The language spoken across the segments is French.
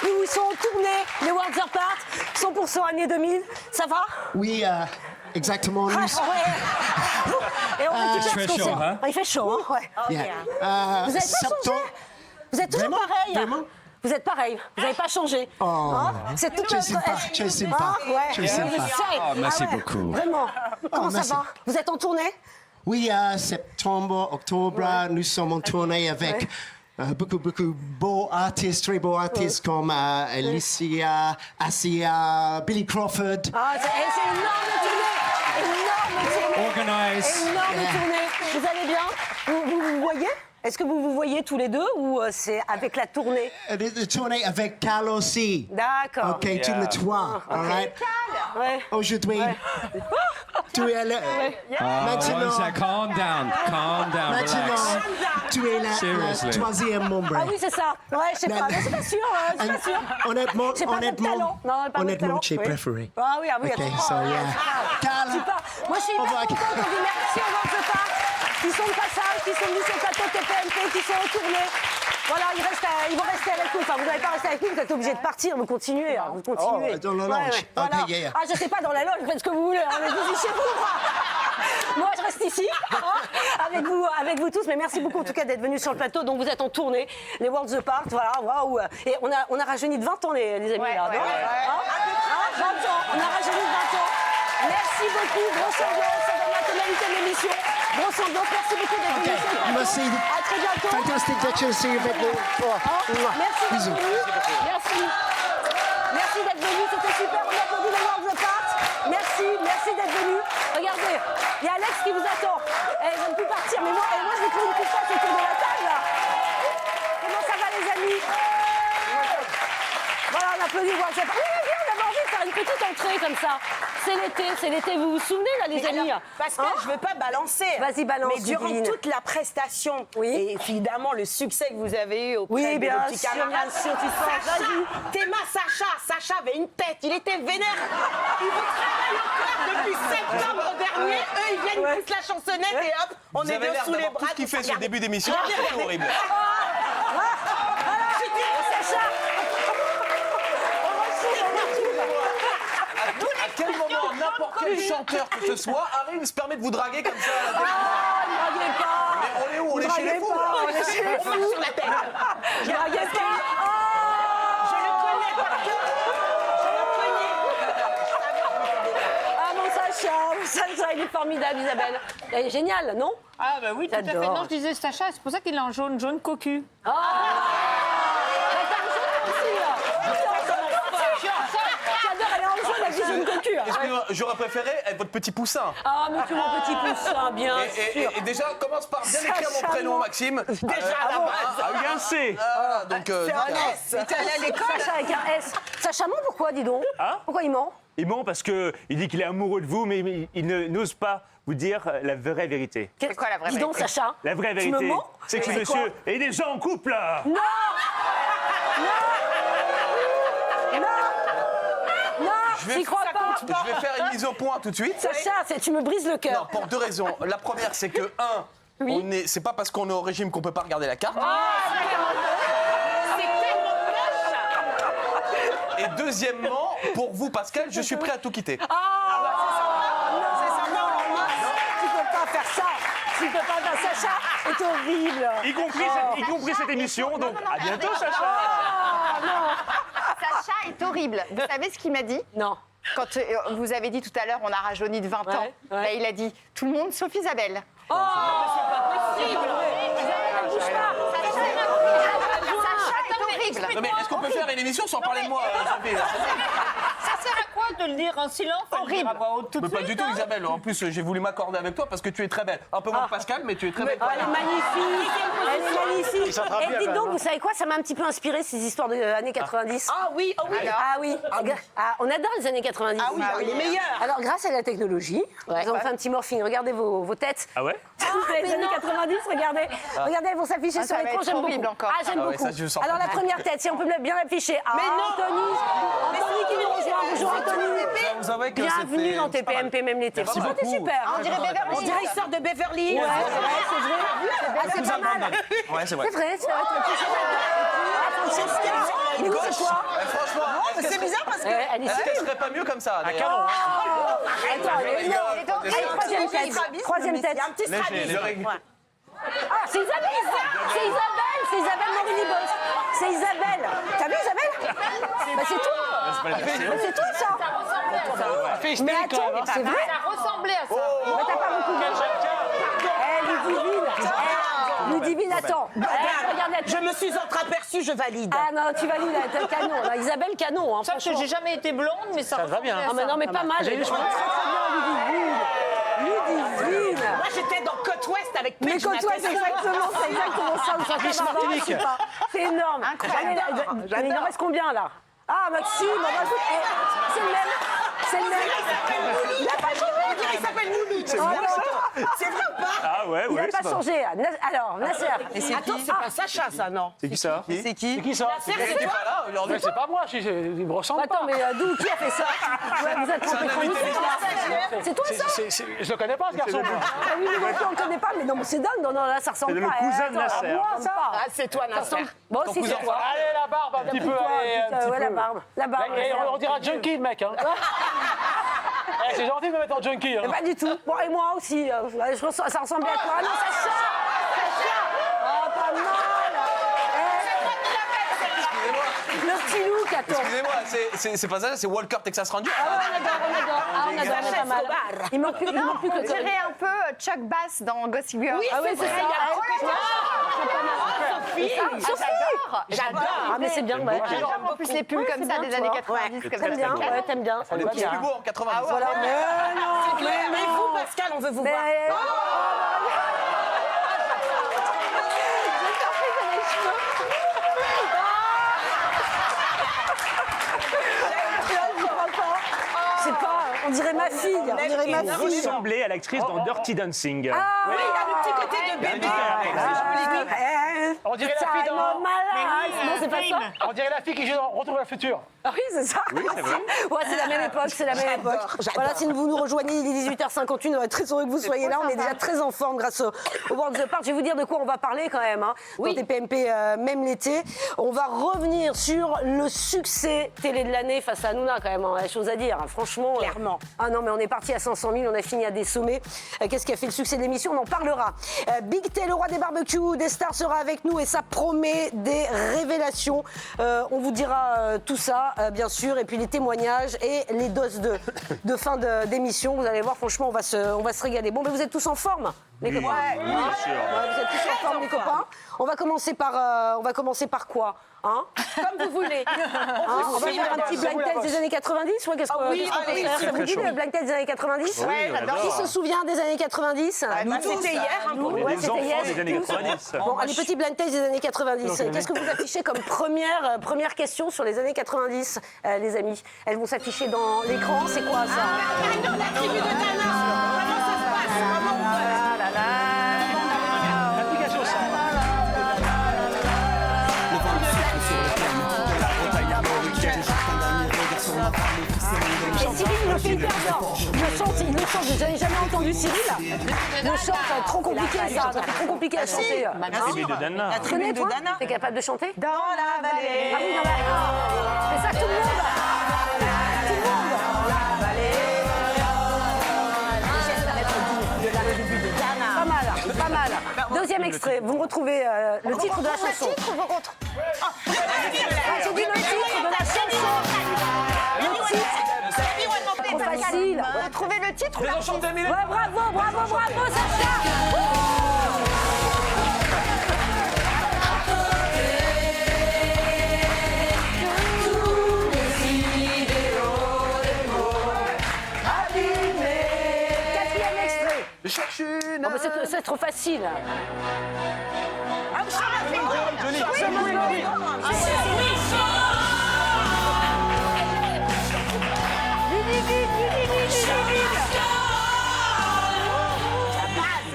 Alex, nous sont en tournée, les Worlds Apart, 100% année 2000. Ça va? Oui, exactement. Ah, Nous, ouais. Et on récupère Il fait ce qu'on chaud, sait. hein? Il fait chaud, hein? Ouais. yeah. Vous êtes pas changé? Vous êtes toujours Vraiment? pareil? Vraiment? Vous êtes pareil, vous n'avez pas changé. Hein? C'est tout Je sais pas, je sais pas. Ah, ouais. Je sais Oui, pas. je sais. merci Ah ouais. beaucoup. Vraiment. Comment ça merci. va? Vous êtes en tournée? Oui, septembre, octobre, nous sommes en tournée avec beaucoup beaux artistes, très beaux artistes comme Alicia, Asia, Billy Crawford. Ah, c'est énorme tournée. Organize. Énorme tournée. Vous allez bien? Vous voyez? Est-ce que vous voyez tous les deux ou c'est avec la tournée? De tournée avec Cal aussi. D'accord. OK, tu le toit, all right? Ouais. Aujourd'hui, tu es là. Maintenant, Calm down, relax. tu es la Seriously. troisième membre. Ah oui, c'est ça. Ouais, je sais pas. Mais c'est pas sûr. Je suis pas sûre. Honnêtement, J'ai pas votre talent. Non, pas votre talent. j'ai Oui. préféré. Ah oui, OK, attends. so yeah. Cal, Moi, je suis Au hyper revoir. contente. On dit merci aux Worlds Apart qui sont de passage, qui sont venus sur le plateau de TPMP, qui sont en tournée. Voilà, ils vont rester avec nous. Enfin, vous n'allez pas rester avec nous, vous êtes obligés de partir. Vous continuez, hein, vous continuez. Oh, dans la loge. Voilà. OK, yeah. Ah, je sais pas, dans la loge, faites ce que vous voulez. Hein, mais vous chez vous. Moi, je reste ici, avec vous tous. Mais merci beaucoup, en tout cas, d'être venus sur le plateau. Donc, vous êtes en tournée, les Worlds Apart. Voilà, waouh. Et on a rajeuni de 20 ans, les amis, là, non? Hein 20 ans. On a rajeuni de 20 ans. Merci beaucoup, grosse ambiance, ça donne la tonalité de l'émission. Grosse ambiance, merci beaucoup d'être venus sur le plateau. merci. À très bientôt. Fantastique d'être ici avec nous. Merci d'être Bisous. venu. Merci. Merci d'être venu, c'était super. On a applaudi les Worlds Apart. Merci d'être venu. Regardez, il y a Alex qui vous attend. Elle ne veut plus partir, mais moi je vais trouver une petite face autour de la table. Là. Comment ça va, les amis? Voilà, on applaudit les Worlds Apart. Oui, viens, on avait envie de faire une petite entrée comme ça. C'est l'été, vous vous souvenez, là, les amis? Pascal, Hein? je veux pas balancer. Vas-y, balance, Mais durant Divine. toute la prestation, Oui. et évidemment le succès que vous avez eu auprès Oui, de bien vos petits sûr, camarades. bien sûr, tu sens. Sacha, Vas-y. Théma Sacha avait une tête, il était vénère. Il vous travaille encore depuis septembre dernier. Eux, ils viennent, ils poussent la chansonnette et hop, on Vous est avez deux l'air sous les d'avoir bras. tout ce qu'il fait sur le début d'émission, Regardez, c'est horrible. Sacha. À quel moment n'importe quel chanteur que ce soit arrive se permet de vous draguer comme ça à la télé? Ah, ne draguez pas. Mais on est où? On est chez les fous pas, on est chez les fous. Sur la tête. Ne draguez pas. Je le connais par cœur. Ah, mon Sacha, il est formidable, Isabelle. Elle est géniale, non? Ah bah oui, tout à fait. J'adore. Non, je disais Sacha, c'est pour ça qu'il est en jaune cocu. Ah, t'as un jaune aussi, là. J'adore, elle est en jaune avec des jaunes cocus. Excusez-moi, j'aurais préféré être votre petit poussin. Ah, mais tu mon petit poussin, bien sûr. Et déjà, commence par bien écrire mon Sacha, prénom, non. Maxime. Déjà à la base. Ah, il y a un C. Donc, C'est un S. T'es allé à l'école. Sacha avec un S. Sacha ment, pourquoi, dis donc? Pourquoi il ment? Il ment parce qu'il dit qu'il est amoureux de vous, mais il n'ose pas vous dire la vraie vérité. C'est quoi la vraie Dis donc, vérité? Sacha. La vraie Tu vérité, me mens? c'est que ce C'est quoi? monsieur est déjà en couple, là. Non, j'y crois pas. Je vais faire une mise au point tout de suite. Sacha, tu me brises le Non, cœur. pour deux raisons. La première, c'est que, c'est pas parce qu'on est au régime qu'on peut pas regarder la carte. Et deuxièmement, pour vous, Pascal, je suis prêt à tout quitter. Tu peux pas faire ça. Tu peux pas faire Sacha. C'est horrible. Y compris cette émission, donc à bientôt, Sacha. Sacha est horrible. Vous savez ce qu'il m'a dit? Non. Quand vous avez dit tout à l'heure, on a rajeuni de 20 ans, Ouais. bah, il a dit tout le monde sauf Isabelle. Oh, c'est pas possible. Isabelle, bouge pas. Sacha est horrible. Non mais est-ce qu'on peut faire une émission sans parler de moi, Sophie là Ça sert à quoi de le dire en silence? Horrible. À voix haute tout de Mais pas suite, du tout, hein? Isabelle. En plus, j'ai voulu m'accorder avec toi parce que tu es très belle. Un peu moins que Pascal, mais tu es très belle. Elle est magnifique. Elle est magnifique. Et dites donc, vous savez quoi? Ça m'a un petit peu inspiré ces histoires des années 90. Ah oui, oh oui. Ah oui. Ah, on adore les années 90. Ah oui, les meilleurs. Alors, grâce à la technologie, nous avons fait un petit morphing. Regardez vos têtes. Ah ouais? Les années 90, regardez. Regardez, elles vont s'afficher Ah, sur ça va l'écran. être J'aime horrible beaucoup. encore. Ah, j'aime Ah ouais, beaucoup. ça, je sens Alors, pas. la première tête, si on peut bien l'afficher. Ah, Mais non. Anthony qui nous rejoint. Bonjour, Anthony. Vous savez que Bienvenue c'était- dans TPMP, même l'été. Merci C'était beaucoup. super. On dirait Beverly On dirait qu'il sort de Beverly Hills. Ouais, c'est vrai. Ah, c'est pas mal. Ouais, c'est vrai. C'est vrai, c'est vrai. Mais oui, c'est toi. Franchement, C'est bizarre parce que. Elle est est-ce qu'elle serait pas mieux comme ça d'ailleurs? Attends, rigole. allez, troisième tête. Troisième tête. Un petit Léger, strabisme. le règle. Ah, c'est Isabelle. C'est Isabelle Morini-Boss. C'est Isabelle. T'as vu Isabelle? Bah c'est toi. Bah, c'est toi ça. Mais attends, c'est vrai? Ça ressemblait à ça. Mais t'as pas beaucoup de... Ludivine, attends. Regarde, Je me suis entreaperçue, je valide. Ah non, tu valides, t'as le canon. Là. Isabelle Canon, hein, Sauf que franchement. j'ai jamais été blonde, mais ça va bien. Ah mais non, mais pas mal. Je trouve très bien, Ludivine. Moi, j'étais dans Côte Ouest avec Mais Paige quand toi, Matheson. c'est exactement ça. C'est énorme. Incroyable. Mais il en reste combien là? Ah, Maxime, bah, écoute, c'est le même. C'est le même. Il a pas changé. Il s'appelle Mouloud. C'est vrai, C'est vrai ou pas? Ah ouais, Il n'a ouais. pas changé. Alors, Nasser. Attends, c'est pas Sacha, ça, non? C'est qui ça? C'est qui ça? C'est toi Là, aujourd'hui, C'est pas moi, il me ressemble Attends, mais d'où qui a fait ça? Ouais, vous êtes trompé chroniqueur. C'est toi ça? Je le connais pas, ce garçon. Ah oui, mais on ne connaît pas, mais non, mais c'est dingue. Non, là, ça ressemble C'est pas. le cousin de Attends, Nasser. à moi, ça. Ah, c'est toi, Nasser. Bon, aussi, c'est toi. Allez, la barbe, un petit peu. Allez, un petit Ouais, la peu. barbe. La barbe. Et on dira junkie, le mec. Hein. Eh, c'est gentil de me mettre en junkie. Hein. Pas du tout. Bon, et moi aussi. Ça ressemblait à toi. Ah non, Sacha. Ah, pas mal. Le petit look, attends. excusez-moi, c'est pas ça, c'est Walker Texas Ranger. Ah, on adore, c'est pas mal. Il manque plus que On dirait un peu Chuck Bass dans Gossip Girl. Ah oui, c'est ça. J'adore. Ah, mais c'est bien, ouais. J'adore en plus les pulls comme ça des années 90. Comme T'aimes bien, ouais, t'aimes bien. On est Ok. plus beau en 90. Voilà, Mais vous, Pascal, on veut vous voir. Mais... C'est pas, on dirait ma fille, on dirait ma Vous fille. ressemblez à l'actrice dans Dirty Dancing. Ah Oui, il a le petit côté de bébé. On dirait la fille dans... Non, c'est pas ça. On dirait la fille qui joue dans Retour vers le futur. Ah oui, c'est ça. Oui, c'est vrai. Ouais, c'est la même époque, c'est la même époque. Voilà, si vous nous rejoignez, il est 18h51, on est très heureux que vous soyez là. On est déjà très en forme grâce au World of the Park. Je vais vous dire de quoi on va parler quand même. Hein. Dans TPMP, même l'été. On va revenir sur le succès télé de l'année face à Hanouna quand même. On a des choses à dire, hein. Franchement. Clairement. Ah non, mais on est parti à 500 000, on a fini à des sommets. Qu'est-ce qui a fait le succès de l'émission? On en parlera. Big T, le roi des barbecues, des stars sera avec nous et ça promet des révélations. On vous dira tout ça, bien sûr, et puis les témoignages et les doses de fin d'émission. Vous allez voir, franchement, on va se régaler. Bon, mais vous êtes tous en forme, les copains? Bien sûr. Ouais, vous êtes tous en forme, les copains. On va commencer par quoi? Hein? Comme vous voulez. On va faire un petit blind test des années 90? Ouais, qu'est-ce qu'on oui, qu'est-ce qu'on peut allez, faire? c'est Ça vous dit le blind test des années 90? Oui, on adore. Qui se souvient des années 90? C'était hier, un peu. On est Ouais, des c'était enfants hier, des années tous. 90. Bon, allez, petit blind test des années 90. Qu'est-ce que vous affichez comme première question sur les années 90, les amis? Elles vont s'afficher dans l'écran. C'est quoi ça? La tribu de Dana. Comment ça se passe? Comment on vote? L'application, ça. Et Cyril, il le fait hyper bien. Il le chante, j'ai jamais entendu Cyril. Il le chante, trop compliqué ça. C'est trop compliqué à chanter. Tribu de Dana. Tu connais, toi? T'es capable de chanter? Dans la vallée. Ah oui, non, mais ça, tout le monde. Tout le monde. Pas mal. Deuxième extrait. Vous me retrouvez le titre de la chanson. Ah, j'ai dit le titre de la chanson. Le titre. Trop facile. Trouvez le titre ou la chanson? Ouais, bravo, Sacha. Quatrième extrait. Je cherche une. Oh, mais c'est trop facile.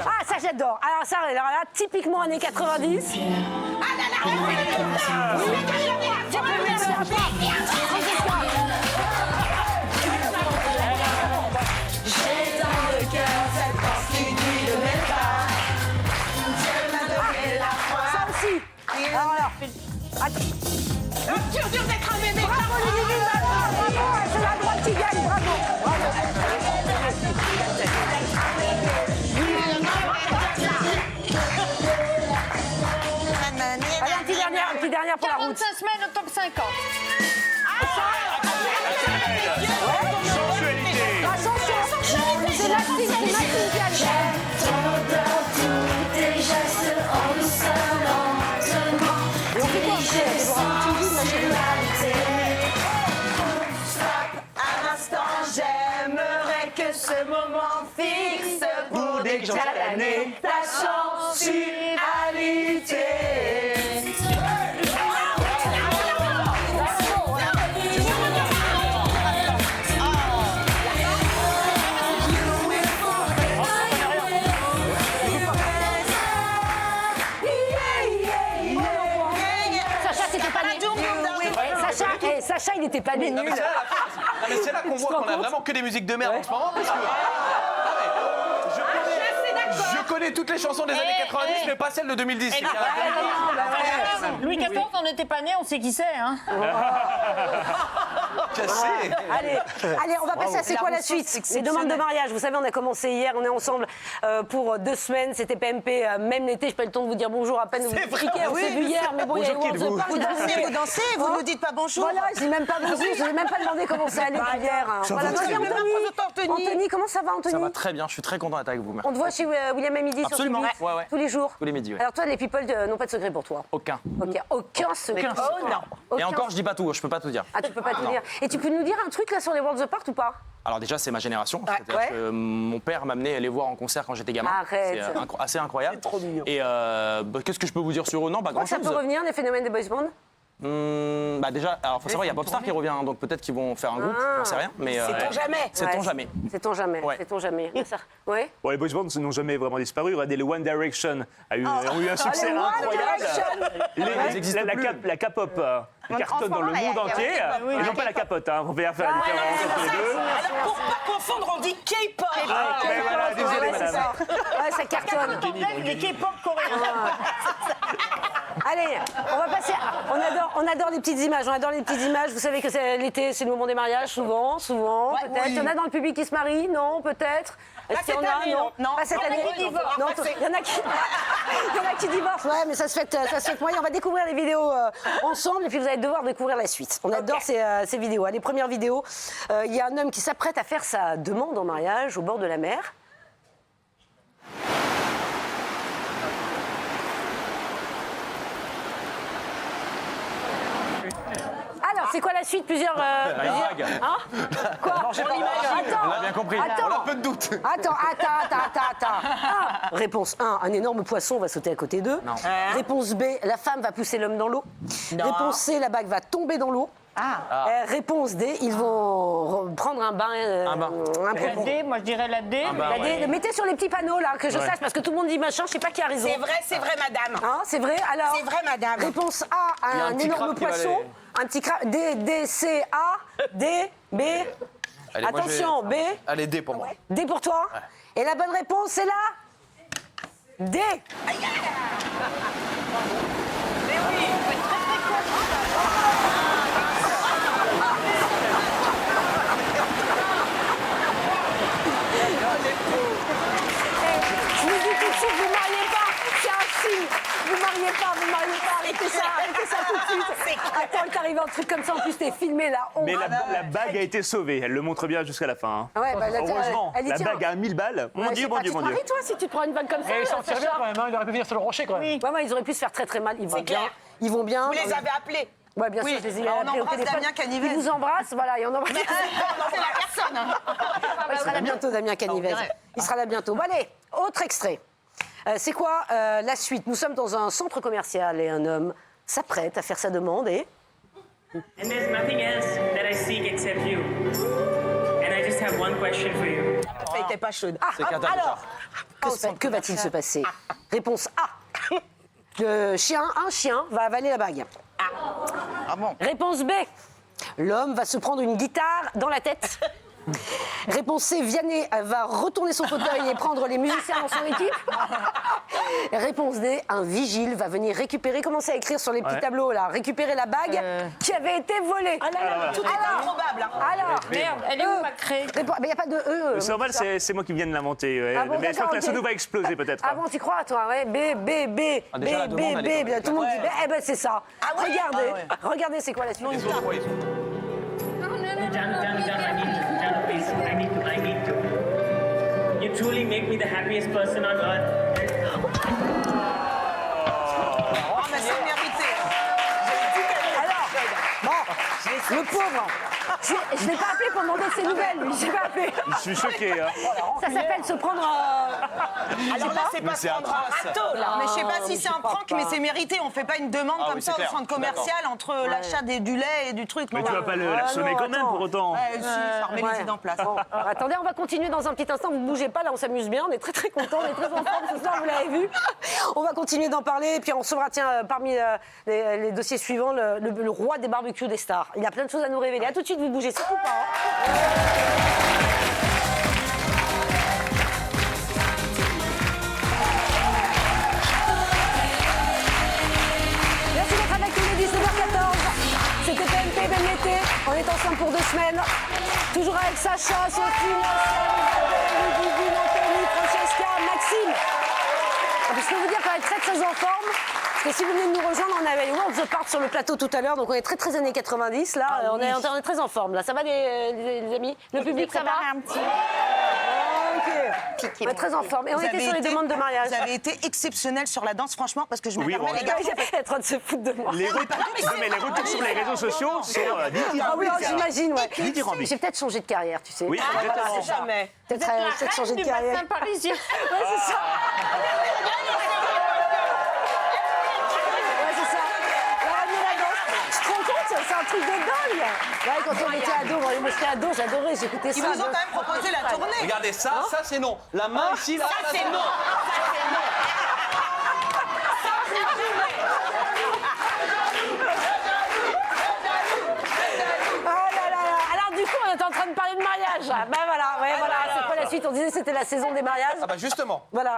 Ah, ça j'adore. Alors ça, là, typiquement années 90. Ça aussi. Alors là. Dur d'être un bébé. Bravo Ludivine, bravo, c'est la droite qui gagne, bravo. Allez, un petit dernier pour la route. 45 semaines au top 50. Sensualité. Attention, c'est Maxime qui a le Et on fait quoi après, Déborah? Tu me dis, ma chérie. Un instant, j'aimerais que ce moment fixe pour déclarer ta sensualité. Sacha, c'était pas né. Sacha, il n'était pas né. Non, mais c'est là, c'est là qu'on voit qu'on a vraiment que des musiques de merde en ce moment. Parce que... Je connais toutes les chansons des années 90, mais pas celles de 2010. C'est Louis XIV, on n'était pas né, on sait qui c'est. Hein. cassé. Allez, on va passer à c'est quoi la suite? Les demandes de mariage. Vous savez, on a commencé hier, on est ensemble pour 2 semaines. C'était PMP, même l'été, je n'ai pas eu le temps de vous dire bonjour à peine. Vous expliquez, on s'est vu hier, mais bon, il y a eu World of Park. Vous dansez, vous nous dites pas bonjour. Voilà, je n'ai même pas bonjour, je n'ai même pas demandé comment ça allait hier. Voilà, vas-y, Anthony, comment ça va, Anthony? Ça va très bien, je suis très content d'être avec vous. On te voit chez William et Midi sur Absolument, TV ouais. tous les jours. Tous les midis, ouais. Alors toi, les people n'ont pas de secret pour toi? Aucun. Ok, aucun secret. Oh non. Et Aucun. encore, je dis pas tout, je peux pas tout dire. Ah, tu peux pas tout Non. dire. Et tu peux nous dire un truc là sur les World of Park ou pas? Alors déjà, c'est ma génération. C'est-à-dire Ouais. que mon père m'amenait les voir en concert quand j'étais gamin. Arrête. C'est assez incroyable. C'est trop mignon. Et qu'est-ce que je peux vous dire sur eux? Non, pas Tu crois que ça grand-chose. peut revenir, les phénomènes des boys band? Bah déjà, alors faut savoir, il y a Popstar qui revient, donc peut-être qu'ils vont faire un groupe, j'en sais rien. Mais Sait-on jamais. sait-on jamais. Sait-on jamais. Ouais. Sait-on jamais. Ouais. Bon, les boys bands n'ont jamais vraiment disparu. Regardez, les One Direction ont eu un succès les One incroyable. Direction. Ils existent plus. La K-pop cartonne dans le il y a- monde il y a- entier. oui, Et non pas la capote, hein. On va faire la différence entre les deux. Alors pour pas confondre, on dit K-pop. Ah, mais voilà, désolé, Ouais, c'est madame. ça. Ouais, ça cartonne. Les K-pop coréens. Allez, on va passer. On adore les petites images. On adore les petites images. Vous savez que c'est l'été, c'est le moment des mariages, souvent, peut-être. Il y en a dans le public qui se marient, non, peut-être. Est-ce qu'il y en cette a? année, non. Pas cette Il y en a année. qui divorcent. Non, il y en a qui, il y en a qui divorcent. Ouais, mais ça se fait moyen. On va découvrir les vidéos ensemble et puis vous allez devoir découvrir la suite. On adore ces vidéos. Allez, première vidéo. Il y a un homme qui s'apprête à faire sa demande en mariage au bord de la mer. Alors, c'est quoi la suite? Plusieurs. vague. Hein? Quoi? On a bien compris. Attends. On a peu de doute. Attends. Ah, réponse 1, un énorme poisson va sauter à côté d'eux. Réponse B, la femme va pousser l'homme dans l'eau. Réponse C, la bague va tomber dans l'eau. Réponse D, ils vont prendre un bain. Un bain. La D, moi je dirais la D. La D, mettez sur les petits panneaux là, que je sache, parce que tout le monde dit machin, je sais pas qui a raison. C'est vrai, madame. Hein, c'est vrai. Alors. C'est vrai, madame. Réponse A, Il y a un un petit énorme crabe qui va poisson. aller. Un petit crabe. D, C, A, D, B. Allez, moi, Attention, B. Allez, D pour moi. D pour toi. Et la bonne réponse, c'est là. D. Je vous dis tout de suite, vous ne mariez pas. C'est un film. Vous ne mariez pas. Arrêtez ça tout de suite. Attends, il t'arrive un truc comme ça. En plus, t'es filmé là. Mais la bague a été sauvée. Elle le montre bien jusqu'à la fin. hein. Ouais, bah, là, Heureusement, elle y la tient. bague à 1000 balles. Mon Dieu, mon Dieu, Tu mon te Dieu. maries, toi, si tu te prends une bague comme ça. Et ils s'en tirent bien Sacha quand même, hein, il aurait pu venir sur le rocher quand même. Ouais, ils auraient pu se faire très très mal. Ils vont C'est bien. clair. Ils vont bien. Vous les avez appelés. Ouais, bien Oui. sûr, je les ai On appelés au embrasse téléphone. Damien Canivez. Il vous embrasse, voilà, et on embrasse. C'est la personne. Il sera là bientôt, Damien Canivez. Il sera là bientôt. Bon, allez, autre extrait. C'est quoi la suite? Nous sommes dans un centre commercial et un homme s'apprête à faire sa demande et... And there's nothing else that I seek except you. And I just have one question for you. Ça était pas chaude. C'est Kata Alors, que va-t-il se passer? Réponse A. Un chien va avaler la bague. Ah bon? Réponse B. L'homme va se prendre une guitare dans la tête. Réponse C. Vianney va retourner son fauteuil et prendre les musiciens dans son équipe. Réponse D, un vigile va venir récupérer, commencer à écrire sur les petits tableaux là, récupérer la bague qui avait été volée. Tout est improbable. Alors, Merde, elle est où ma craie? mais il n'y a pas de E. C'est normal, c'est moi qui viens de l'inventer. Ah bon, mais je crois que la d'accord, sono ok. va exploser peut-être. Ah bon, tu crois, toi, ouais. B, Ah, déjà, la demande, elle est bien, tout le monde dit B. Eh ben, c'est ça. Regardez, regardez, c'est quoi la suite? Janu, please. I need to. You truly make me the happiest person on earth. Oh, mais c'est mérité. Le pauvre. Je ne l'ai pas appelé pour demander ses nouvelles, lui. Je l'ai pas appelé. Je suis choqué. Hein. Ça s'appelle se prendre. Alors là, c'est pas se prendre un râteau, là. Mais je sais pas si c'est un prank, mais c'est mérité. On fait pas une demande Ah comme oui, ça c'est au clair. centre commercial entre l'achat du lait et du truc. Mais non, tu vas pas la sonner non, quand même attends. pour autant. Si, ça remet les idées en place. Bon, attendez, on va continuer dans un petit instant. Vous ne bougez pas, là, on s'amuse bien. On est très contents, on est très en forme ce soir, vous l'avez vu. On va continuer d'en parler. Et puis on recevra, tiens, parmi les dossiers suivants, le roi des barbecues des stars. Il a plein de choses à nous révéler. À tout de suite, vous bougez surtout pas. Merci d'être avec nous, les 19h14. C'était PMP, même l'été. On est ensemble pour 2 semaines. Toujours avec Sacha, Sophie, Ludivine, Anthony, Francesca, Maxime. Ah, je peux vous dire qu'on est très en forme. Parce que si vous venez de nous rejoindre, on avait les World the Part sur le plateau tout à l'heure, donc on est très années 90. Là, on est très en forme. Là, ça va les amis? Le public, ça va? un petit. Ok. On est très en forme. Et on était sur les demandes de mariage. Vous avez été exceptionnel sur la danse, franchement, parce que je me Oui, permets, bon, les gars. Il est en train de se foutre de moi. Les retours, non, mais les retours sur les réseaux sociaux sont Ah oui, j'imagine, ouais. dithyrambiques. J'ai peut-être changé de carrière, tu sais. Oui, exactement. Jamais. Peut-être changer de carrière. bassin parisien. Ouais, c'est ça. Ouais, c'est ça. La radio, la danse. Tu te rends compte, c'est un truc de dingue. Ouais, quand on était ado, moi j'étais ado, j'adorais, j'écoutais ça. Ils vous ont quand même proposé la tournée. Regardez ça, ça c'est non. La main ici, là, ça c'est non. Oh là là là. Alors du coup, on était en train de parler de mariage. Ben voilà, ouais, voilà. C'est quoi la suite? On disait que c'était la saison des mariages. Ah bah justement. Voilà.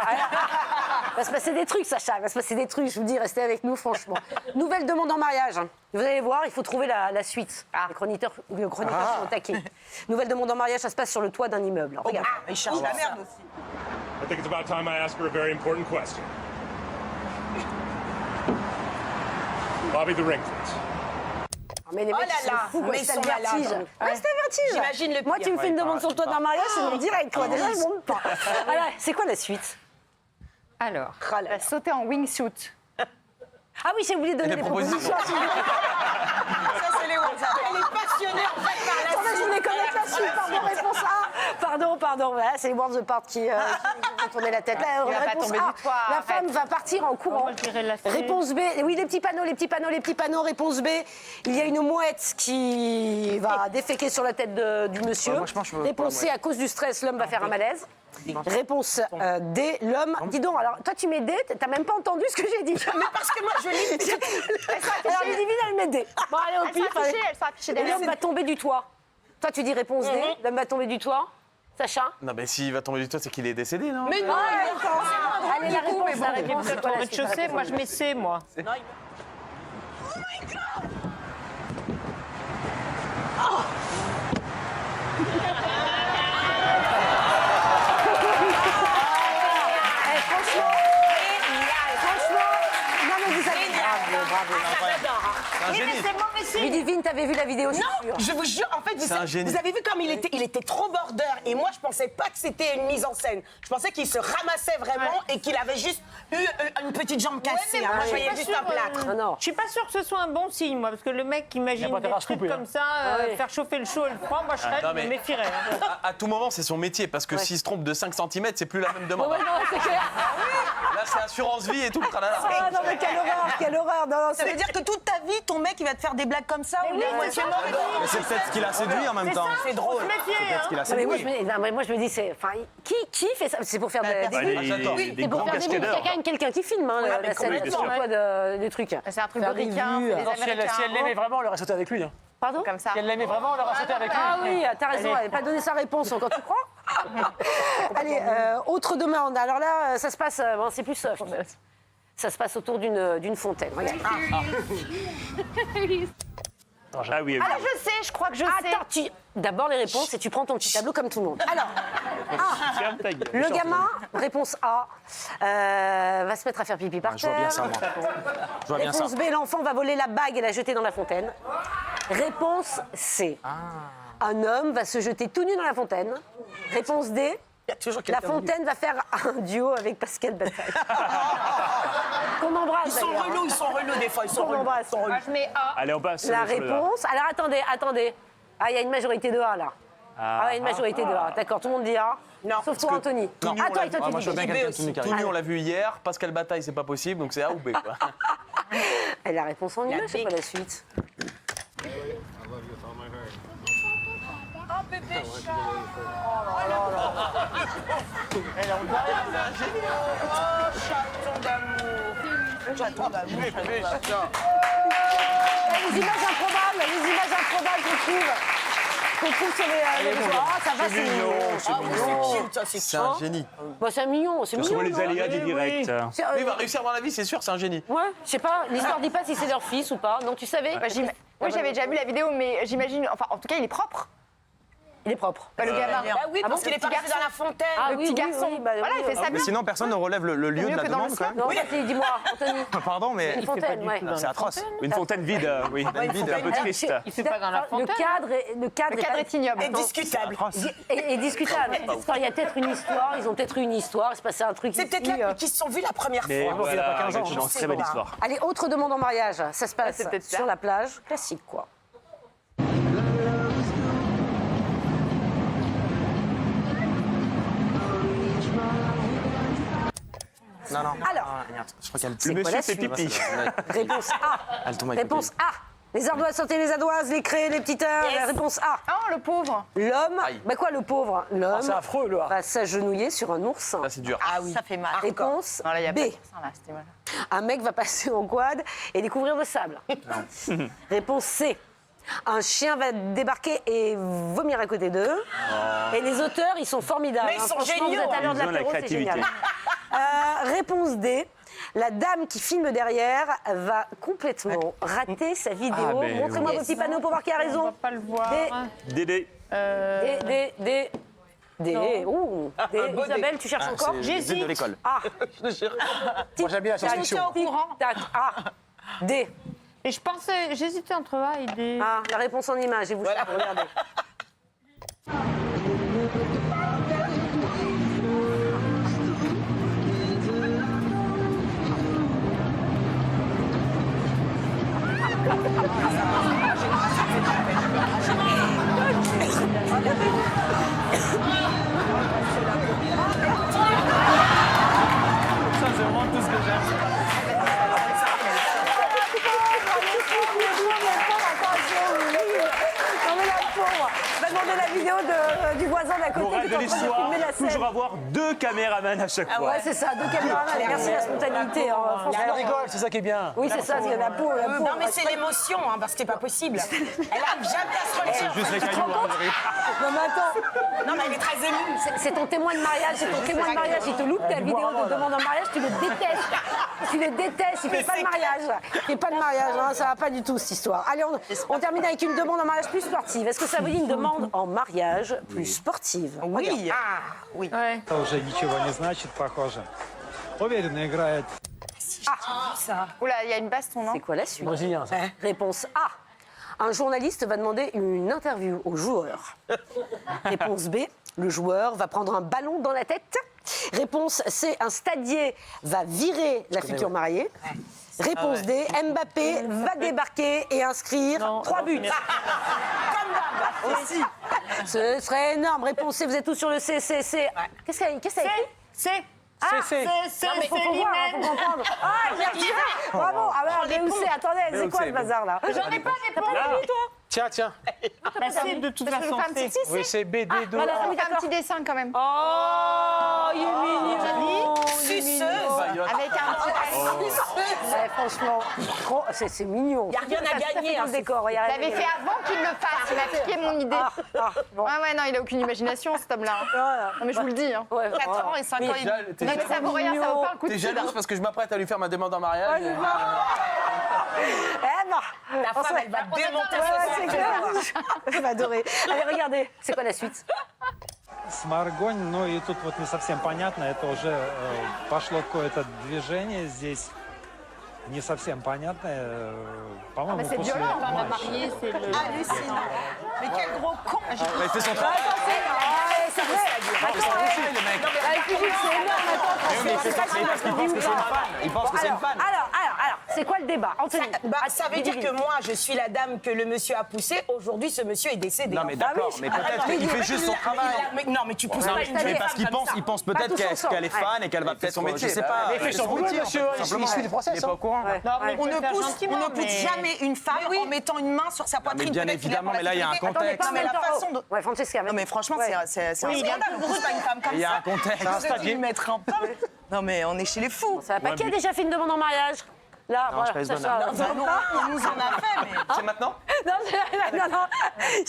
Il va se passer des trucs, Sacha. Il va se passer des trucs. Je vous dis, restez avec nous, franchement. Nouvelle demande en mariage. Vous allez voir, il faut trouver la suite. Les chroniqueurs sont attaqués. Nouvelle demande en mariage, ça se passe sur le toit d'un immeuble. Regarde. Ils cherchent la merde aussi. I think it's about time I ask her a very important question. Bobby the Ring Prince. Mais les Oh mecs, là ils sont là, fous, quoi. mais C'est ils un sont malades. vertige. Ouais, c'est un vertige. J'imagine le Moi, pire. tu me fais une demande sur le toit d'un mariage, c'est mon direct, quoi. Déjà, je monte pas. Voilà, c'est quoi la suite? Alors, Ah là là. sauter en wingsuit. Ah oui, j'ai oublié de donner des des propositions. Ça, c'est les WhatsApp. Elle est passionnée, en fait, par la Attendez, je les connais la suite par vos réponses A. Pardon. Voilà, c'est les World the Part qui vont tourner la tête. Là, Il va pas réponse tomber A. du toit, La arrête. femme va partir en courant. Moi, je dirais la C. Réponse B. Oui, les petits panneaux. Réponse B. Il y a une mouette qui va déféquer sur la tête du monsieur. Ouais, moi, je pense que je veux Réponse pas C. la À cause du stress, l'homme va faire un malaise. Réponse D. L'homme. Dis donc, alors toi, tu mets D. T'as même pas entendu ce que j'ai dit. Mais parce que moi, je lis. Alors, Ludivine, elle met D. Bon, allez, au Elles pif. sont affichées, elles sont affichées Et derrière. l'homme va tomber du toit. Toi, tu dis réponse D. L'homme va tomber du toit. Sacha? Non mais s'il va tomber du toit, c'est qu'il est décédé, non? Mais non, Allez, la réponse, la réponse, c'est quoi Au la suite? rez-de-chaussée, moi je mets C, moi. Eh, franchement, non mais vous avez... C'est un génie. Ludivine, t'avais vu la vidéo, c'est sûr. je vous jure, en fait, C'est un génie. vous avez vu comme il était trop border. Et moi, je pensais pas que c'était une mise en scène. Je pensais qu'il se ramassait vraiment et qu'il avait juste eu une petite jambe cassée. mais hein. moi, Moi, je je suis voyais pas juste sûre, un plâtre. Ah non. Je suis pas sûre que ce soit un bon signe, moi, parce que le mec qui imagine Il a pas des intérêt à se trucs couper, comme ça, faire chauffer le chaud et le froid, moi je serais, non, je me mais- méfierais. hein. À tout moment, c'est son métier, parce que s'il se trompe de 5 cm, c'est plus la même demande. Ouais, non, c'est clair. Là, c'est assurance vie et tout le tralala. Ah non, mais quelle horreur. Non, Ça veut dire que toute ta vie, ton mec, il va te faire des blagues comme ça ou oui, la moitié c'est mort. Mais c'est peut-être ce qu'il a séduit en même temps. C'est drôle. Faut se méfier, hein. Ce qu'il a Non, mais séduit. moi, je me dis, c'est... Enfin, qui fait ça? C'est pour faire des Bah, vues. j'adore. des C'est pour grands faire des vues. Il y a cascadeurs. quand même quelqu'un qui filme la scène oui, bien sur sûr. le toit des trucs. C'est un truc Faire des ricain, vues. c'est des Si elle Américains. l'aimait vraiment, elle aurait sauté avec lui. hein. Pardon? Comme ça. Si elle l'aimait vraiment, on l'aurait sauté avec lui. Ah oui, t'as raison, elle n'a pas donné sa réponse encore, tu crois? Allez, autre demande. Alors là, ça se passe, bon, c'est plus soft. Ça se passe autour d'une fontaine. Regarde. Ah oui, Alors je sais, je crois que je sais. Attends, d'abord les réponses et tu prends ton petit tableau comme tout le monde. Alors, ferme ta gueule. le gamin, réponse A, va se mettre à faire pipi par Je vois terre. bien ça, moi. Je vois bien ça. Réponse B, l'enfant va voler la bague et la jeter dans la fontaine. Réponse C, un homme va se jeter tout nu dans la fontaine. Réponse D, Il y a toujours la quelqu'un de fontaine va faire un duo avec Pascal Bataille. Qu'on embrasse. Ils sont d'ailleurs, hein. relous, des fois, ils sont Qu'on relous. embrasse. Moi, je mets A. Allez, on passe. La sur le là. réponse. Alors attendez. Ah, il y a une majorité de A là. Ah, il y a une majorité de A. D'accord, tout le monde dit A. Non, Sauf toi, Anthony. Non. Ah, toi, tu Moi, je veux dis bien B. quelqu'un de tout nu qui Tout arrive. nu, on l'a vu hier. Pascal Bataille, c'est pas possible, donc c'est A ou B. Quoi. Et la réponse en image, c'est pas la suite. Chaton d'amour. Les images improbables qu'on trouve sur les réseaux. Ah, ça va, c'est mignon. c'est Ah oui, c'est cute, ça, c'est C'est un génie. Bah, c'est mignon, c'est Ce mignon. sont les non aléas du direct. C'est, Lui, il va réussir dans la vie, c'est sûr, c'est un génie. Ouais, je sais pas, l'histoire dit pas si c'est leur fils ou pas. Donc tu savais Oui, j'avais déjà vu la vidéo, mais j'imagine. Enfin, en tout cas, il est propre. Il est propre. Bah, le gamin. Bah oui, Ah parce bon, qu'il est le pas petit resté dans la fontaine. Ah Le oui, petit oui, garçon. oui, bah, Voilà, oui, il fait ça Mais bien. sinon, personne ne relève le lieu mieux de la que dans le demande, quand même. Non, vas-y, dis-moi, Anthony. Pardon, mais Une fontaine, ouais. c'est atroce. Une fontaine vide, oui. vide, un peu triste. Il fait pas dans la fontaine. Le cadre est ignoble. Indiscutable. est discutable. Il y a peut-être une histoire, ils ont peut-être eu une histoire, il se passait un truc C'est ici, peut-être là qu'ils se sont vus la première Mais fois. voilà, il a pas 15 ans, exactement, je sais très belle pas. histoire. Allez, autre demande en mariage. Ça se passe c'est peut-être ça. sur la plage. Classique, quoi. Non. Alors, Je crois qu'elle c'est Le quoi monsieur la fait suite pipi. Réponse A. Elle tombe avec Réponse A. Les ardoises sauter les ardoises, les craies, les petites heures. Yes. Réponse A. Oh, le pauvre. L'homme. Aïe. Bah quoi, le pauvre? L'homme C'est affreux, là. va s'agenouiller sur un oursin. Ça, c'est dur. Ah oui. Ça fait mal. Réponse Non, là, il y a B. pas de sang, là, c'était voilà. Un mec va passer en quad et découvrir le sable. Réponse C. Un chien va débarquer et vomir à côté d'eux. Et les auteurs, ils sont formidables. Mais ils sont Franchement, géniaux, vous êtes à l'heure de Ils ont la l'apéro, c'est créativité. génial. Réponse D. La dame qui filme derrière va complètement rater sa vidéo. Ah, ben Montrez-moi oui. vos petits panneaux pour voir qui a On va raison. pas le voir. Dédé. Ouh. Isabelle, tu cherches encore? J'hésite. de l'école. Ah. Moi, j'aime bien la science-fiction. Tic, tac. A. D. Et je pensais, j'hésitais entre A et D. Ah, la réponse en image, et vous regardez. Ça, c'est vraiment tout ce que j'aime. Non mais la pauvre. Va demander la vidéo du voisin d'à côté Morale qui est de en train de l'histoire, filmer la scène. toujours avoir 2 caméramans à chaque fois. Ouais, c'est ça, deux caméramans. Merci la spontanéité. hein, Elle franchement. rigole, c'est ça qui est bien. Oui, c'est ça, c'est la pauvre. La pauvre. Non, mais c'est l'émotion, hein, parce que c'est pas possible. Elle arrive jamais à se relever. Juste les cailloux. Non mais attends, Non, mais elle est très émue. c'est ton témoin de mariage, c'est ton témoin de mariage. Il te loupe ta vidéo de demande en mariage, tu le détestes. Tu le détestes, il fait pas de mariage. Il fait pas de mariage, hein, ça va pas du tout cette histoire. Allez, on termine avec une demande en mariage plus sportive. Est-ce que ça vous dit une demande en mariage plus sportive? Oui. Ah, oui. Ouais. Уже ничего не значит, похоже. Уверенно играет. Oula, il y a une baston, non? C'est quoi la suite? Brésilien, ça. Réponse A. Un journaliste va demander une interview au joueur. Réponse B. Le joueur va prendre un ballon dans la tête. Réponse C. Un stadier va virer la future mariée. Réponse D. Mbappé va débarquer et inscrire 3 buts. Aussi. Ce serait énorme. Réponse C. Vous que sur le C. Qu'est-ce qu'elle a écrit? C'est. Ah, C'est. non, mais faut voir, faut comprendre. Ah, j'ai retiré. Bravo. Ah, mais où c'est? Attendez, c'est quoi ce bazar là? J'en ai pas répondu. Tiens. Bah, c'est de toute Parce que je façon. fais un petit Oui, c'est BD2. Voilà, On oui, fait un d'accord. petit dessin quand même. Oh, il est mignon. Suceuse. Avec un petit Franchement, c'est mignon. Y a rien à gagner, Dans le décor. Y a Je rien à l'avais gagner. fait avant qu'il le fasse. Il a piqué mon idée. Bon. Ouais, non, il a aucune imagination, cet homme-là. Non, mais je vous le dis. Hein. Ouais, 4 ans et 5 ans. Déjà, t'es Non, mais ça vaut rien, ça vaut pas un coup de T'es coude. jalouse parce que je m'apprête à lui faire ma demande en mariage. Eh ben, La femme, elle va démonter ouais, c'est clair. Je vais adorer. Allez, regardez. C'est quoi la suite? Сморгонь, ну и тут вот не совсем понятно, это уже пошло какое-то движение здесь. Не совсем понятное, по-моему, c'est после violent, La матча. mariée, c'est le... hallucinant. Mais quel gros con. Il fait son travail. C'est vrai. Attends, c'est énorme. Il pense que c'est une fan. Alors, c'est quoi le débat? Anthony. Ça veut dire que moi, je suis la dame que le monsieur a poussée. Aujourd'hui, ce monsieur est décédé. Non, mais d'accord, mais peut-être qu'il fait juste son travail. Non, mais tu pousses Non, pas mais une jeune parce femme qu'il comme pense, ça. il pense Pas peut-être tous ensemble, qu'elle est fan et qu'elle va peut-être son métier, je sais pas. Il fait son boulot, monsieur. Il suit le process. Il est pas au courant. Non, mais On ne faire pousse, gentiment, on ne pousse mais- jamais une femme en mettant une main sur sa poitrine. bien Peut-être qu'il évidemment, pour mais là, il y a un sécurité. contexte. Attendez, mais la façon de... Ouais, Francesca. Non, mais franchement, Ouais. c'est un Oui, il est un scandale. peu On pousse pas une femme comme Il y a ça. un contexte. Vous êtes une mettre en pain. Non, mais on est chez les fous. Ça va pas. Qui a déjà fait une demande en mariage? Là, Non, je te laisse donner. Sacha. Bah non, on nous en a fait, mais... C'est maintenant? Non, je me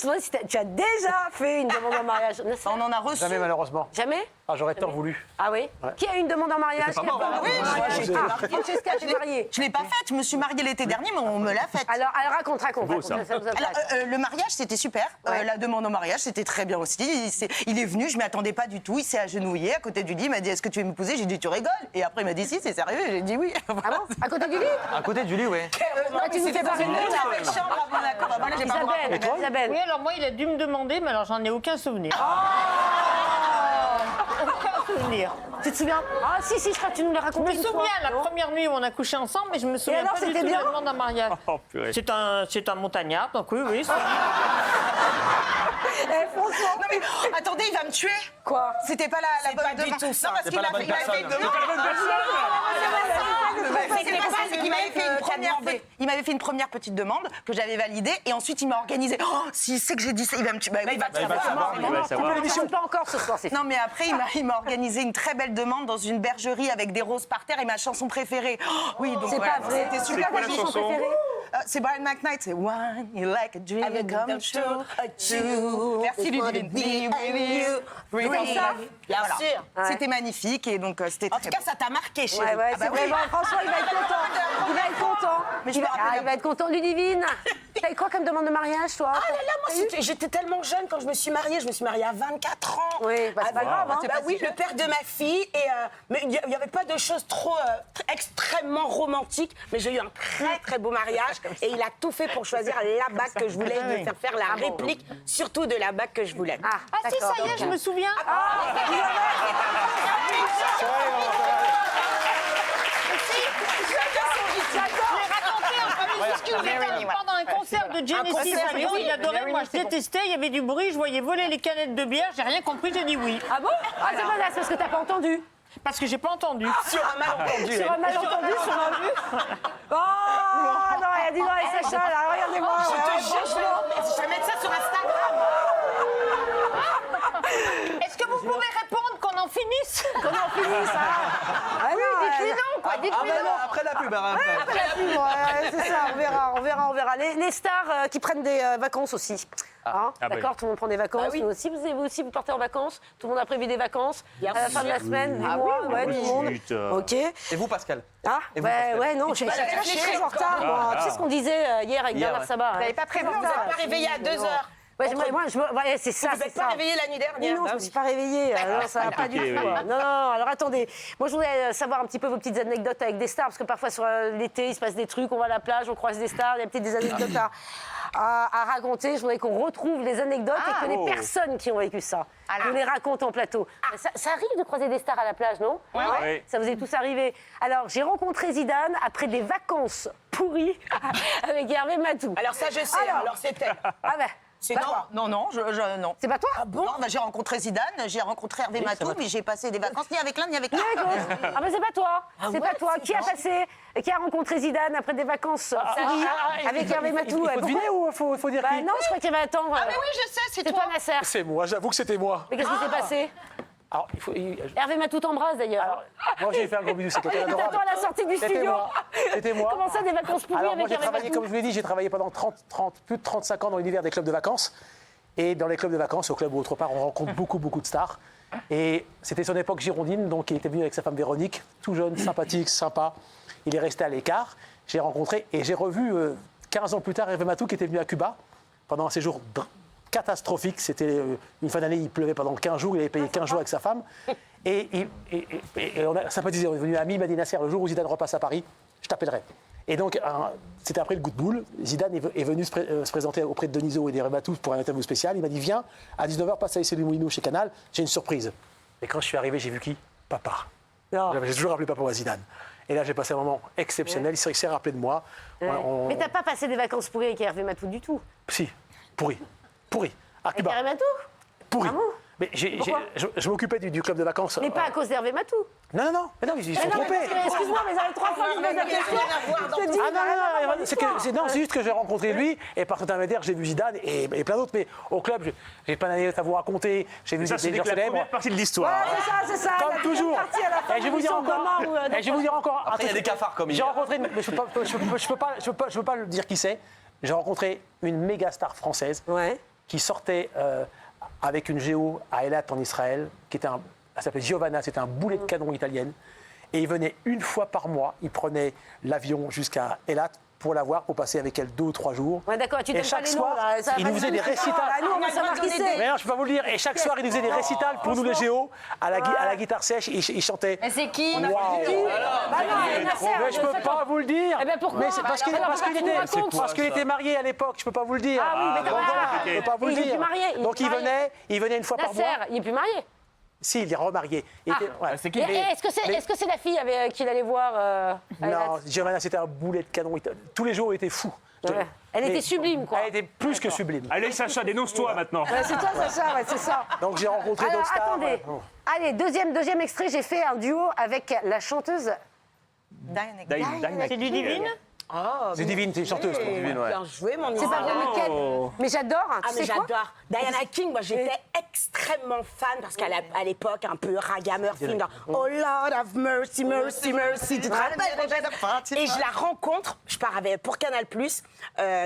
demande si tu as déjà fait une demande en mariage. On en a reçu. Jamais, malheureusement. Jamais? Ah, j'aurais tant voulu. Ah oui? Qui a eu une demande en mariage? pas moi, Oui, moi, j'ai été mariée. Francesca, tu es mariée. Je l'ai pas faite. Je me suis mariée l'été dernier, mais on me l'a faite. Alors, raconte. beau, ça. Ça vous Alors, intéresse. le mariage, c'était super. Ouais. La demande en mariage, c'était très bien aussi. Il est venu, je m'y attendais pas du tout. Il s'est agenouillé à côté du lit. Il m'a dit, est-ce que tu veux m'épouser? J'ai dit, tu rigoles. Et après, il m'a dit, si, c'est sérieux. J'ai dit oui. Ah bon? À côté du lit? À côté du lit, oui. Tu nous fais pas rêver, là. chambre avant d'accord. Bah, voilà, j'ai pas le droit. Isabelle. Oui, alors moi, il a dû me demander, mais alors j'en ai aucun souvenir. Aucun souvenir. Tu te souviens? Ah si, je crois que tu nous l'as Je raconté me une souviens fois. la Non? première nuit où on a couché ensemble, mais je me souviens alors, pas du c'était tout de bien la demande en mariage. Oh, purée. C'est un montagnard, donc oui. Franchement. Non, mais attendez, il va me tuer. Quoi? C'était pas la bonne pas du demande. tout ça. Non, parce C'est qu'il pas la m'a bonne fait personne. une demande. C'était pas ça, c'est qu'il m'avait fait une première il m'avait fait une première petite demande que j'avais validée et ensuite il m'a organisé. Oh, s'il sait que j'ai dit ça, il va me tuer. Bah, oui, il va te Il va le savoir, il va le savoir. On pas encore ce soir, c'est Non, mais après, il m'a organisé une très belle demande dans une bergerie avec des roses par terre et ma chanson préférée. Oh, oui, donc C'est voilà, pas vrai. C'était super. quoi la chanson chanson préférée? C'est Brian McKnight, c'est One, you like a dream Avec come Dr. true. Merci Ludivine. Bien sûr. C'était magnifique et donc c'était très. En tout cas, ça t'a marqué chez Ouais, lui. ouais, Ah bah c'est oui. vraiment, François, il va être content. Il va être content. Mais je me rappelle il va être content. Ludivine, t'as eu quoi comme demande de mariage, toi? Ah là là, moi j'étais tellement jeune quand je me suis mariée. Je me suis mariée à 24 ans. Oui, bah, c'est pas grave, hein. Bah oui, le père de ma fille. Et, mais il n'y avait pas de choses trop extrêmement romantiques. Mais j'ai eu un très très beau mariage. Et il a tout fait pour choisir la bague que je voulais. Il me faire la réplique, surtout de la bague que je voulais. Ah, Ah si, d'accord. ça y est, je me souviens. Pendant un concert de Genesis à Lyon, il adorait, moi je détestais, il y avait du bruit, je voyais voler les canettes de bière, j'ai rien compris, j'ai dit oui. Ah bon? Ah, c'est pas ça, c'est parce que t'as pas entendu. Parce que j'ai pas entendu. Sur un malentendu. Sur un malentendu, sur un vu. Oh non, elle a dit non, et Sacha, là, regardez-moi. Je vais mettre ça sur Instagram. Est-ce que vous pouvez répondre qu'on en finisse? Qu'on en finisse, ça. Ah oui, Dites-lui non, quoi. Dites-lui non. Après la pub, après. après la pub, ouais, c'est ça, on verra. Les stars qui prennent des vacances aussi. Hein, Ah, d'accord, bah tout le monde prend des vacances. Nous aussi, vous partez en vacances. Tout le monde a prévu des vacances à la fin de la semaine, du mois, ouais, tout le monde. Ok. Et vous, Pascal? Ah, Et vous, ouais, Pascal ouais, non, je suis très en retard. moi. Tu sais ce qu'on disait hier avec Bernard ouais. Sabat. Vous n'avez pas prévu, Vous n'êtes pas réveillé à 2 heures. Ouais, ouais, c'est ça, Vous c'est n'êtes pas ça. réveillé la nuit Mais dernière. non, je ne me suis pas réveillée. Non, ça va pas du tout. oui. Non, alors attendez. Moi, je voudrais savoir un petit peu vos petites anecdotes avec des stars, parce que parfois, sur l'été, il se passe des trucs, on va à la plage, on croise des stars, il y a peut-être des anecdotes à raconter. Je voudrais qu'on retrouve les anecdotes et que les personnes qui ont vécu ça, qu'on les raconte en plateau. Ça arrive de croiser des stars à la plage, non? Ouais. Ça vous est tous arrivé. Alors, j'ai rencontré Zidane après des vacances pourries avec Hervé Matou. Alors ça, je sais. Alors c'est elle. Ah ben, C'est toi. Non, non, non. c'est pas toi? Ah bon? Bah, j'ai rencontré Zidane, j'ai rencontré Hervé Matou, mais j'ai passé des vacances ni avec l'un ni avec l'autre. Ah ben c'est pas toi, c'est pas toi. Qui a rencontré Zidane après des vacances pourries avec Hervé Matou? Il faut deviner ou faut dire Bah qui? non, je crois qu'il va attendre. Ah mais oui, je sais, c'est C'est toi. toi, Nasser. C'est moi, j'avoue que c'était moi. Mais qu'est-ce qui s'est passé? Alors, Hervé Matou t'embrasse d'ailleurs. Alors, moi, j'ai fait un gros bisou, c'est quelqu'un Il d'adorable. t'attend à la sortie du C'était studio. moi. C'était moi. Comment ça, des vacances pourries Alors, avec moi, j'ai Hervé travaillé, Matou comme je vous l'ai dit, j'ai travaillé pendant plus de 35 ans dans l'univers des clubs de vacances. Et dans les clubs de vacances, au club ou autre part, on rencontre beaucoup de stars. Et c'était son époque girondine, donc il était venu avec sa femme Véronique, tout jeune, sympathique, sympa. Il est resté à l'écart. J'ai rencontré et j'ai revu 15 ans plus tard Hervé Matou qui était venu à Cuba pendant un séjour catastrophique. C'était une fin d'année, il pleuvait pendant 15 jours, il avait payé 15 jours avec sa femme. Et on a sympathisé, on est venu amis, il m'a dit Nasser, le jour où Zidane repasse à Paris, je t'appellerai. Et donc, c'était après le coup de boule. Zidane est venu se présenter auprès de Denisot et d'Hervé Matou pour un interview spécial. Il m'a dit viens, à 19h, passe à l'essai du Moulineau chez Canal, j'ai une surprise. Et quand je suis arrivé, j'ai vu qui? Papa. J'ai toujours appelé papa à Zidane. Et là, j'ai passé un moment exceptionnel. Il s'est rappelé de moi. Ouais. Mais t'as pas passé des vacances pourries avec Hervé Matou du tout. Si, pourri. À Avec Cuba. Hervé Matou? Pourri. Vraiment? Mais Pourquoi je m'occupais du club de vacances. Mais pas à cause d'Hervé Matou. Non, ils se sont trompés. Excuse-moi, mais j'avais 3 fois que je pose la question. Je te dis, Non, c'est juste que j'ai rencontré lui et par cet intermédiaire, j'ai vu Zidane et plein d'autres. Mais au club, j'ai pas d'anecdote à vous raconter. J'ai vu Ça, des c'est gens la célèbres. première partie de l'histoire. c'est ça. Comme toujours. Et je vais vous dire encore. Et je vais vous dire encore. Après, il y a des cafards comme J'ai hier. rencontré, mais je peux pas le dire qui c'est. J'ai rencontré une méga star française qui sortait avec une géo à Eilat en Israël, elle s'appelait Giovanna, c'était un boulet de canon italienne. Et il venait une fois par mois, il prenait l'avion jusqu'à Eilat pour la voir, pour passer avec elle 2 ou 3 jours. Ouais, d'accord, tu et donnes pas chaque les noms, soir, là, ça va il pas nous faisait dire des qui c'est. récitals. Ah, nous, on va savoir qui c'est. Mais non, je peux pas vous le dire. Et chaque soir, il nous faisait des récitals pour nous les géos, à la guitare sèche, il chantait. Mais c'est qui? Bah non, Nasser, Mais je peux pas vous le dire. Eh ben pourquoi? Mais c'est parce qu'il était marié à l'époque, je peux pas vous le dire. Ah oui, mais Donc voilà, je peux pas vous le il est dire. plus marié. Donc il venait une fois par mois. Nasser, il est plus marié. Si, il est remarié. C'est qui? Est-ce que c'est la fille qu'il allait voir Non, Giovanna, c'était un boulet de canon. Tous les jours étaient fous. Ouais. Elle était sublime, quoi. Elle était plus que sublime. Allez, Sacha, dénonce-toi maintenant. C'est toi, Sacha, c'est ça. Donc j'ai rencontré Alors, d'autres stars. attendez. Allez, deuxième extrait, j'ai fait un duo avec la chanteuse. C'est du divine? C'est Divine, c'est une chanteuse. Bien joué, mon C'est pas Isabelle. vraiment lequel. Mais j'adore. Ah, mais Tu sais quoi? j'adore. Diana King, moi j'étais extrêmement fan parce qu'à l'époque, un peu Raga Murphy, dans Oh Lord of Mercy, Mercy, Mercy. Tu te rappelles? Et je la rencontre, je pars pour Canal+,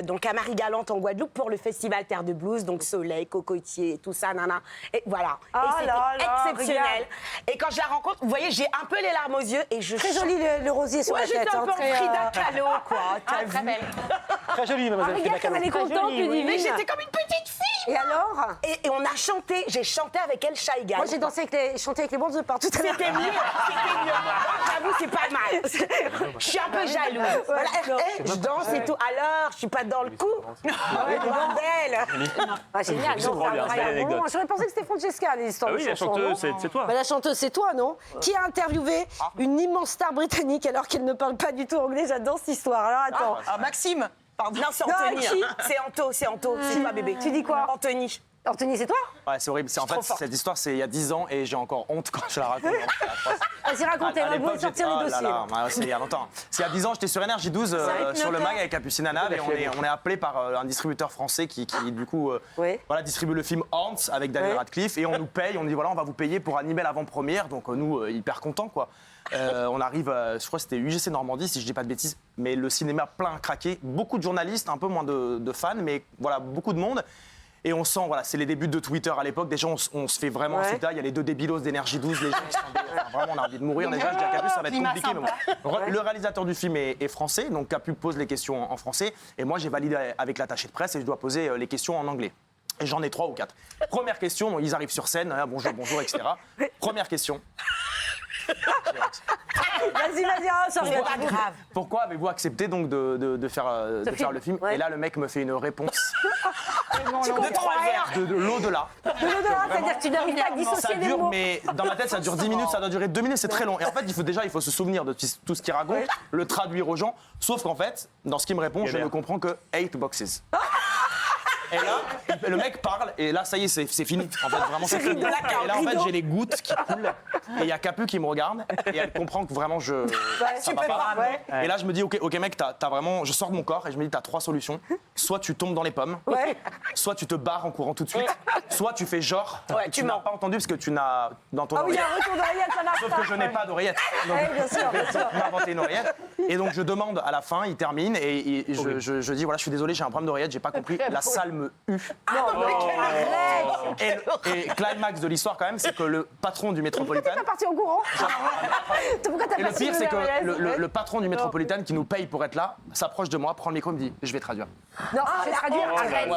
donc à Marie-Galante en Guadeloupe pour le festival Terre de Blues, donc soleil, cocotier, tout ça, nana. Et voilà. Oh Et c'était là là, exceptionnel. regarde. Et quand je la rencontre, vous voyez, j'ai un peu les larmes aux yeux et je Très joli le rosier sur Ouais, la tête. j'étais un peu en très, Frida Kahlo, quoi. T'as Très vu? belle. Très jolie, mademoiselle Frida Regarde comme Kahlo. elle est contente, jolie, oui. Ludivine. Mais j'étais comme une petite fille. Et alors? Et on a chanté, j'ai chanté avec elle Shy Guy. Moi, j'ai chanté avec les Worlds Apart tout à l'heure. C'était mieux, c'était mieux. J'avoue, c'est pas mal. Je suis un peu jalouse. Voilà, je danse et tout. Alors, je suis pas dans le coup. Bordel. Ah, génial, C'est non, trop c'est bien, belle incroyable. anecdote. Bon, j'aurais pensé que c'était Francesca, les histoires Ah de oui, la chansons, chanteuse, non c'est toi. Bah, la chanteuse, c'est toi, non? Qui a interviewé une immense star britannique alors qu'elle ne parle pas du tout anglais. J'adore cette histoire. Alors, attends. Maxime. Pardon. Non, c'est Non, Anthony. qui C'est Anto, c'est toi, bébé. Tu dis quoi? Anthony. Anthony, c'est toi? Ouais, c'est horrible. En fait, cette histoire, c'est il y a 10 ans et j'ai encore honte quand je la raconte. Vas-y, racontez, on va sortir les dossiers. C'est il y a longtemps. C'est il y a 10 ans, j'étais sur Énergie 12 sur le mag avec Capucine Anna et on est appelé par un distributeur français qui du coup voilà, distribue le film Horns avec Daniel Radcliffe et on nous paye, on dit voilà, on va vous payer pour animer l'avant-première. Donc nous, hyper contents quoi. On arrive, je crois que c'était UGC Normandie, si je dis pas de bêtises, mais le cinéma plein craqué, beaucoup de journalistes, un peu moins de fans, mais voilà, beaucoup de monde. Et on sent, voilà, c'est les débuts de Twitter à l'époque. Déjà, on se fait vraiment insulter. Il y a les deux débilos d'Énergie 12, les gens, vraiment, on a envie de mourir. Déjà, je dis à Capu, ça va être compliqué. Mais bon. Le réalisateur du film est français, donc Capu pose les questions en français. Et moi, j'ai validé avec l'attaché de presse et je dois poser les questions en anglais. Et j'en ai 3 ou 4. Première question, ils arrivent sur scène, bonjour, etc. Première question. Vas-y, ça C'est pas grave. Pourquoi avez-vous accepté donc de faire le film? Et là, le mec me fait une réponse Tu comprends rien. de l'au-delà. De l'au-delà, c'est-à-dire que tu n'arrives pas à Ça dissocier les dure, mots. mais dans ma tête, ça dure 10 minutes, ça doit durer 2 minutes, c'est très long. Et en fait, il faut se souvenir de tout ce qu'il raconte, le traduire aux gens. Sauf qu'en fait, dans ce qu'il me répond, je ne comprends que 8 boxes. Et là, le mec parle, et là, ça y est, c'est fini. En fait, vraiment, c'est fini. Et là, en fait, j'ai les gouttes qui coulent, et il y a Capu qui me regarde, et elle comprend que vraiment, ça va pas. Et là, je me dis, ok, mec, t'as vraiment. Je sors de mon corps, et je me dis, t'as 3 solutions. Soit tu tombes dans les pommes, soit tu te barres en courant tout de suite, soit tu fais genre, tu n'as pas entendu parce que tu n'as dans ton Ah oui, il y oreillette. a un retour d'oreillette, ça marche Sauf pas. que je n'ai pas d'oreillette. Donc, Bien sûr, bien sûr. on m'a inventé une oreillette. Et donc je demande à la fin, il termine et je dis voilà, je suis désolé, j'ai un problème d'oreillette, j'ai pas compris. La salle me hue. Et climax de l'histoire quand même, c'est que le patron du Metropolitan. T'es parti en courant. Pourquoi t'as Et pas le pire, c'est que d'oreillette le patron du Metropolitan qui nous paye pour être là s'approche de moi, prend le micro et me dit je vais traduire. Non, je vais traduire. Arrête.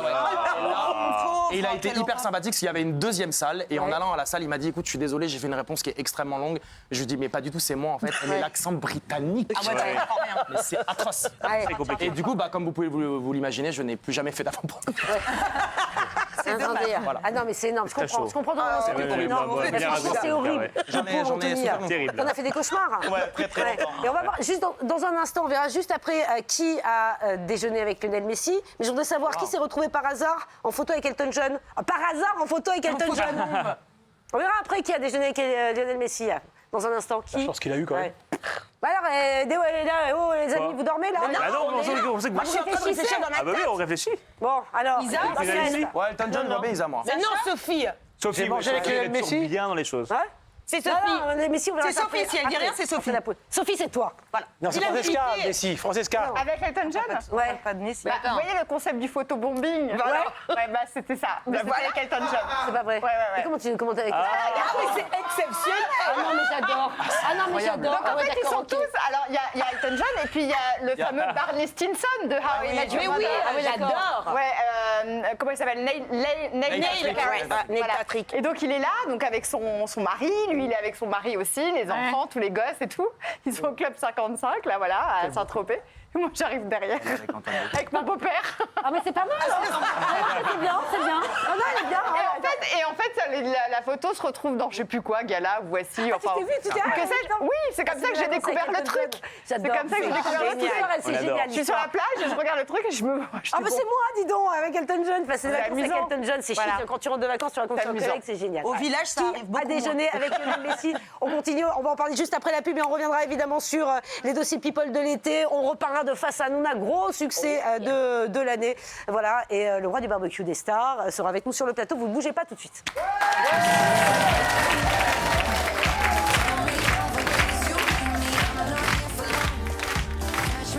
Et il a été hyper sympathique parce qu'il y avait une deuxième salle et en allant à la salle, il m'a dit écoute, je suis désolé, j'ai fait une réponse qui est extrêmement longue. Je lui dis mais pas du tout, c'est moi en fait. Mais l'accent britannique, mais c'est atroce. Ouais. Et du coup, comme vous pouvez vous l'imaginer, je n'ai plus jamais fait d'avant-propos. C'est un délire. Voilà. Ah non, mais c'est énorme. Je très comprends. chaud. Je comprends ton c'est énorme. bien Mais raison, franchement, c'est bien horrible. ouais. J'en ai Anthony. souffert longtemps. Terrible. On a fait des cauchemars. Ouais, très longtemps. Et on va voir juste dans un instant, on verra juste après qui a déjeuné avec Lionel Messi. Mais je voudrais savoir qui s'est retrouvé par hasard en photo avec Elton John. Par hasard en photo avec Elton John. On verra après qui a déjeuné avec Lionel Messi. Dans un instant, qui Je pense qu'il a eu quand même. Bah alors, les amis, vous dormez là Ah non, on sait que Moi, je suis en train de réfléchir dans ma Ah bah oui, tête. on réfléchit. Bon, alors. Isa, Pascal. réussi. Ouais, Elton John, Robin, Isa, moi. Mais non, Sophie. Sophie, J'ai mangé avec Lionel Messi. bien dans les choses. Hein C'est Non, Sophie. non, les Messi, on verra C'est ça Sophie, après. si elle dit rien, c'est Après Sophie. la pause. Sophie, c'est toi. Voilà. Non, c'est Il a Francesca, invité. Messi. Francesca. Avec Elton John Ouais. Pas de Messi. Bah, vous voyez le concept du photobombing Voilà. Ouais, bah c'était ça. Mais c'était avec Elton John. C'est pas vrai. Ouais. Mais comment t'as avec Ah, mais c'est exceptionnel. Ah non, mais j'adore. Ah non, mais j'adore. Donc Ah en ouais, fait, ils d'accord, sont ok. tous. Alors, il y a Elton John et puis il y a le fameux Barney Stinson de How I Met Your Mais oui, Mother. j'adore. Ouais, comment il s'appelle Neil Patrick. Patrick. Ah, Neil Voilà. Patrick. Et donc il est là, donc avec son mari, lui il est avec son mari aussi, les enfants, tous les gosses et tout. Ils sont au club 55, là voilà, à Saint-Tropez. Et moi j'arrive derrière avec mon beau-père. Ah, mais c'est pas mal. C'est bien, c'est bien. Ah non, elle est bien. Et en fait, la photo se retrouve dans je sais plus quoi, gala, voici. Tu t'es vu, tu t'es que sais-je. Oui, c'est comme ça que j'ai découvert le truc. C'est J'adore. comme ça que j'ai découvert le truc. L'histoire, elle, c'est On génial. Je suis sur la plage et je regarde le truc et je me. Ah, mais c'est moi, dis donc, avec Elton John. Enfin, c'est des C'est vacances avec amusant. Elton John, c'est Voilà. chic. Quand tu rentres de vacances, tu racontes C'est sur un amusant. collègue, c'est génial. Au village, ça arrive beaucoup À déjeuner avec Lionel Messi. On continue, on va en parler juste après la pub et on reviendra évidemment sur les dossiers People de l'été. On reparlera de Face à Nouna, gros succès de l'année. Voilà, et le roi du barbecue des stars sera avec nous sur le plateau. Vous ne bougez pas tout de suite.